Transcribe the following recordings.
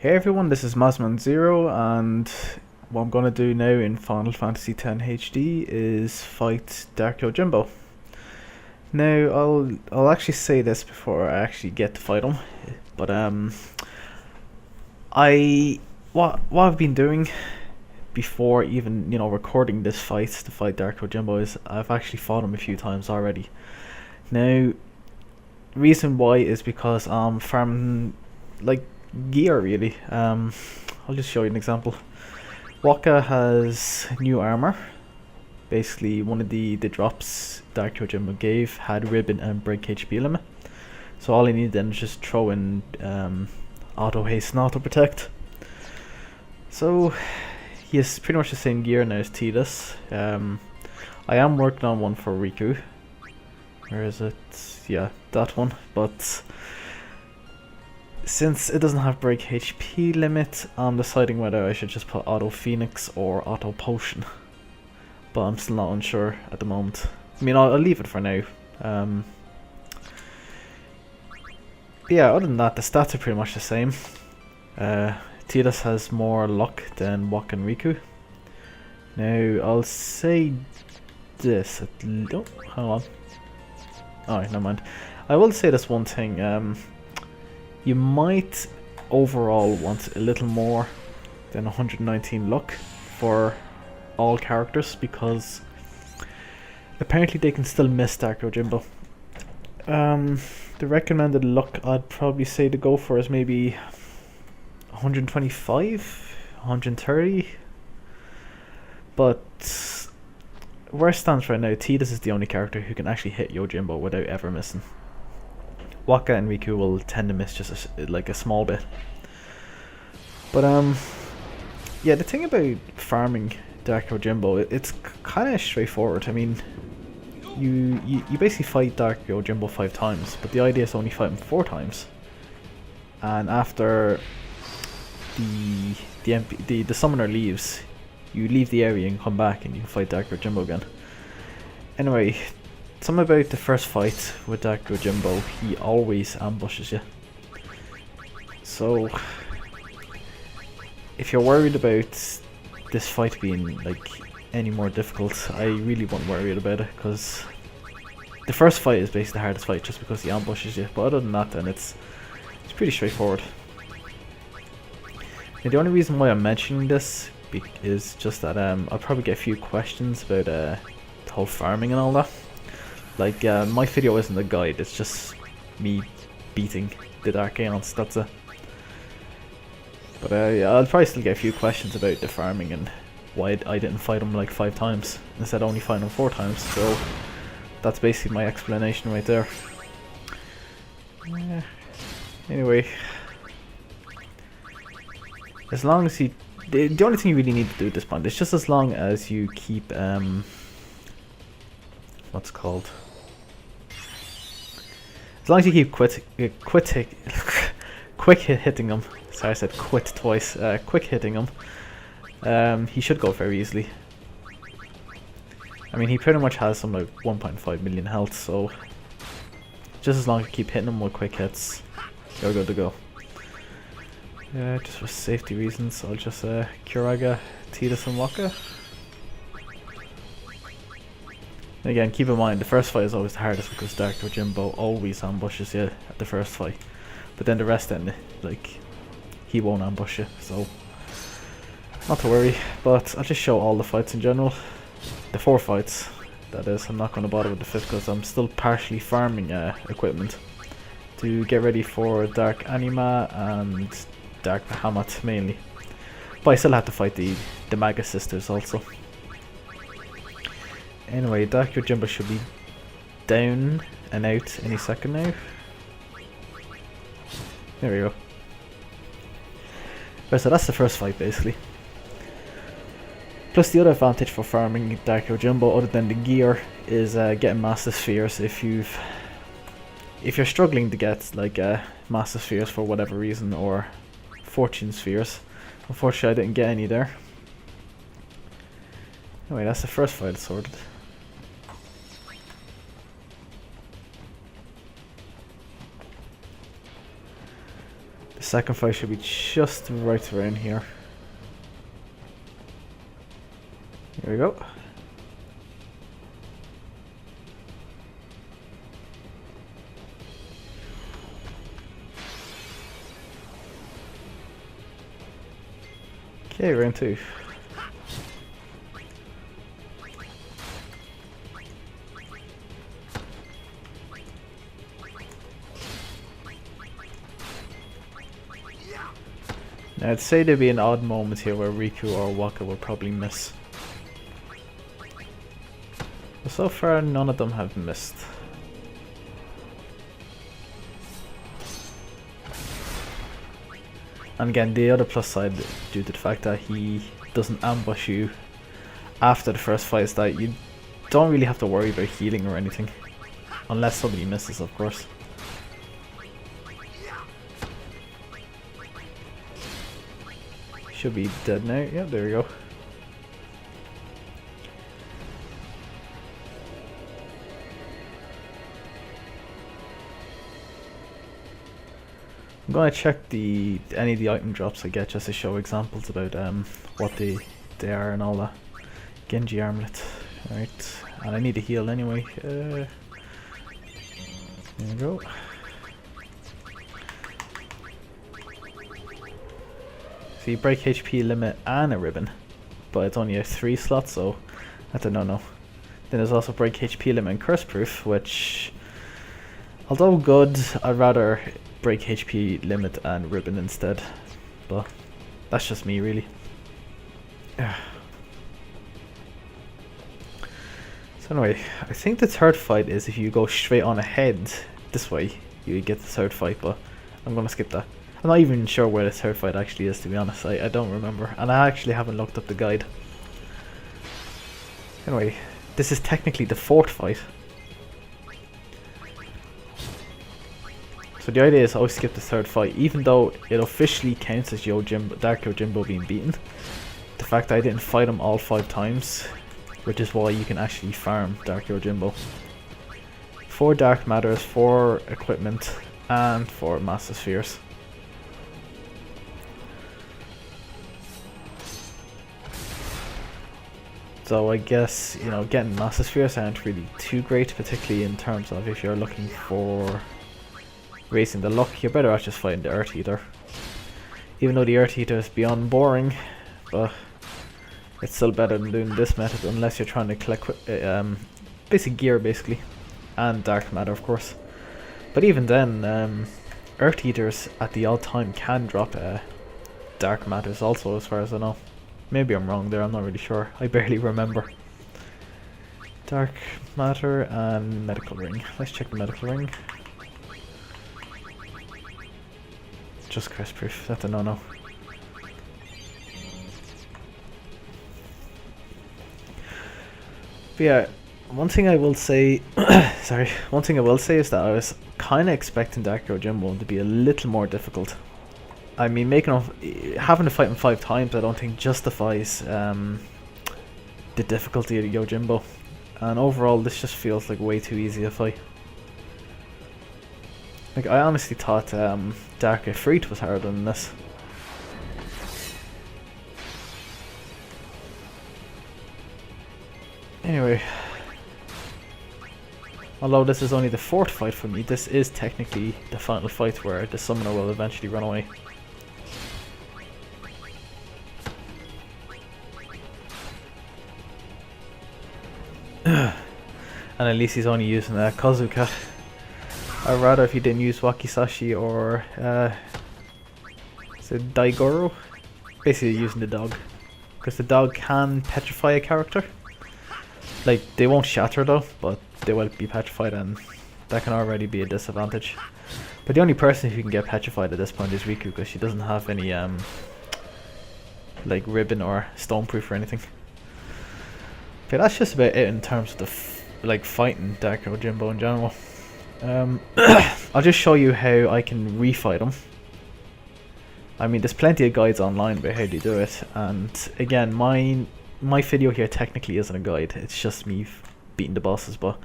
Hey everyone, this is MazManZero, and what I'm gonna do now in Final Fantasy X HD is fight Dark Yojimbo. Now, I'll actually say this before I actually get to fight him, but I what I've been doing before even recording this fight to fight Dark Yojimbo is I've actually fought him a few times already. Now, reason why is because I'm farming like gear really. I'll just show you an example. Waka has new armor. Basically, one of the drops Dark Yojimbo gave had ribbon and break HP limit. So all I need then is just throw in auto haste and auto protect. So he has pretty much the same gear now as Tidus. I am working on one for Riku. Where is it? Yeah, that one. But since it doesn't have break HP limit, I'm deciding whether I should just put auto Phoenix or auto potion. But I'm still not unsure at the moment. I mean, I'll leave it for now. But yeah, other than that, the stats are pretty much the same. Tidus has more luck than Waka and Riku. Now, I'll say this. Oh, hang on. Alright, never mind. I will say this one thing. You might overall want a little more than 119 luck for all characters, because apparently they can still miss Dark Yojimbo. The recommended luck I'd probably say to go for is maybe 125, 130. But where it stands right now, Tidus is the only character who can actually hit Yojimbo without ever missing. Waka and Riku will tend to miss just like a small bit. But yeah, the thing about farming Dark Yojimbo, it's kind of straightforward. I mean, you basically fight Dark Yojimbo 5 times, but the idea is to only fight him 4 times. And after the summoner leaves, you leave the area and come back and you can fight Dark Yojimbo again. Anyway, something about the first fight with Dark Yojimbo, he always ambushes you. So if you're worried about this fight being like any more difficult, I really won't worry about it, because the first fight is basically the hardest fight just because he ambushes you. But other than that, then it's pretty straightforward. Now, the only reason why I'm mentioning this is just that I'll probably get a few questions about the whole farming and all that. Like, my video isn't a guide, it's just me beating the Dark Aeons, that's it. But yeah, I'll probably still get a few questions about the farming and why I didn't fight him like 5 times instead of only fighting him 4 times. So that's basically my explanation right there. Anyway, as long as you... The only thing you really need to do at this point is just as long as you keep... what's it called? As long as you keep quick hitting him. Sorry, I said quit twice. Quick hitting him. He should go very easily. I mean, he pretty much has some like 1.5 million health, so just as long as you keep hitting him with quick hits, you're good to go. Yeah, just for safety reasons, I'll just Kuraga, Tidus and Waka. Again, keep in mind, the first fight is always the hardest because Dark Yojimbo always ambushes you at the first fight. But then the rest then, like, he won't ambush you, so not to worry. But I'll just show all the fights in general. The 4 fights, that is. I'm not going to bother with the 5th because I'm still partially farming equipment to get ready for Dark Anima and Dark Bahamut mainly. But I still have to fight the Maga Sisters also. Anyway, Dark Yojimbo should be down and out any second now. There we go. Right, so that's the first fight basically. Plus the other advantage for farming Dark Yojimbo, other than the gear, is getting Master Spheres. If you're struggling to get like Master Spheres for whatever reason, or Fortune Spheres. Unfortunately, I didn't get any there. Anyway, that's the first fight sorted. Second fight should be just right around here. Here we go. Okay, round 2. Now I'd say there'd be an odd moment here where Riku or Waka would probably miss. But so far none of them have missed. And again, the other plus side due to the fact that he doesn't ambush you after the first fight is that you don't really have to worry about healing or anything. Unless somebody misses, of course. Should be dead now. Yeah, there we go. I'm gonna check any of the item drops I get just to show examples about what they are and all that. Genji armlet, right? And I need a heal anyway. There we go. So you break HP limit and a ribbon, but it's only a 3 slot, so that's a no-no. Then there's also break HP limit and curse proof, which, although good, I'd rather break HP limit and ribbon instead, but that's just me really. So anyway, I think the third fight is if you go straight on ahead this way, you get the third fight, but I'm gonna skip that. I'm not even sure where the third fight actually is, to be honest. I don't remember, and I actually haven't looked up the guide. Anyway, this is technically the fourth fight. So the idea is I always skip the third fight, even though it officially counts as Dark Yojimbo being beaten. The fact that I didn't fight him all 5 times, which is why you can actually farm Dark Yojimbo. 4 Dark Matters, 4 equipment, and 4 Master Spheres. So I guess, you know, getting Master Spheres aren't really too great, particularly in terms of if you're looking for raising the luck. You're better off just fighting the Earth Eater. Even though the Earth Eater is beyond boring, but it's still better than doing this method unless you're trying to collect basic gear basically, and Dark Matter of course. But even then, Earth Eaters at the odd time can drop Dark Matters also, as far as I know. Maybe I'm wrong there, I'm not really sure. I barely remember. Dark Matter and Medical Ring. Let's check the Medical Ring. Just curse proof, that's a no-no. But yeah, one thing I will say, one thing I will say is that I was kind of expecting Dark Yojimbo to be a little more difficult. I mean, having to fight him 5 times, I don't think justifies the difficulty of Yojimbo. And overall, this just feels like way too easy a fight. Like, I honestly thought Dark Ifrit was harder than this. Anyway, although this is only the 4th fight for me, this is technically the final fight where the summoner will eventually run away. And at least he's only using Kozuka. I'd rather if he didn't use Wakizashi or is it Daigoro? Basically using the dog, because the dog can petrify a character. Like, they won't shatter though, but they will be petrified, and that can already be a disadvantage. But the only person who can get petrified at this point is Riku, because she doesn't have any like ribbon or stoneproof or anything. Okay, that's just about it in terms of the like fighting Dark Yojimbo in general. I'll just show you how I can refight him. I mean, there's plenty of guides online about how to do it, and again, my video here technically isn't a guide, it's just me beating the bosses, but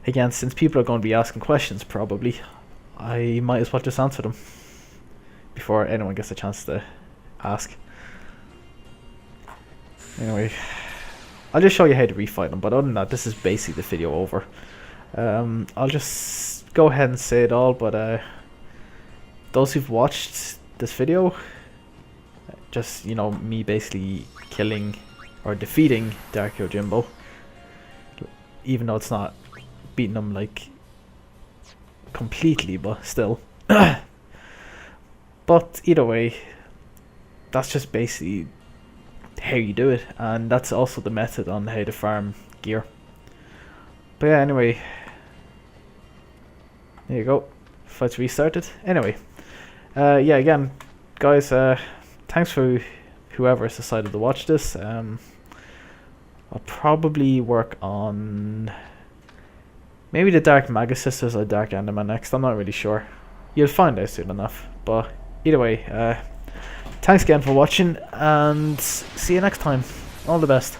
again, since people are going to be asking questions probably, I might as well just answer them. before anyone gets a chance to ask. Anyway, I'll just show you how to refight them, but other than that, this is basically the video over. I'll just go ahead and say it all, but those who've watched this video, just, you know, me basically killing or defeating Dark Yojimbo, even though it's not beating him like completely, but still. But either way, that's just basically how you do it, and that's also the method on how to farm gear. But yeah, anyway, there you go, fight's restarted. Anyway, yeah, again guys, thanks for whoever has decided to watch this. I'll probably work on maybe the Dark Maga Sisters or Dark Enderman next. I'm not really sure. You'll find out soon enough. But either way, thanks again for watching, and see you next time. All the best.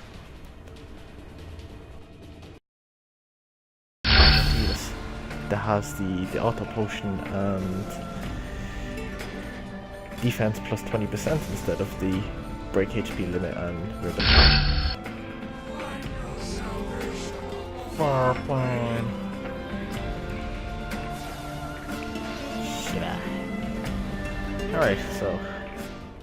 That has the auto potion and defense plus 20% instead of the break HP limit and ribbon. Alright, so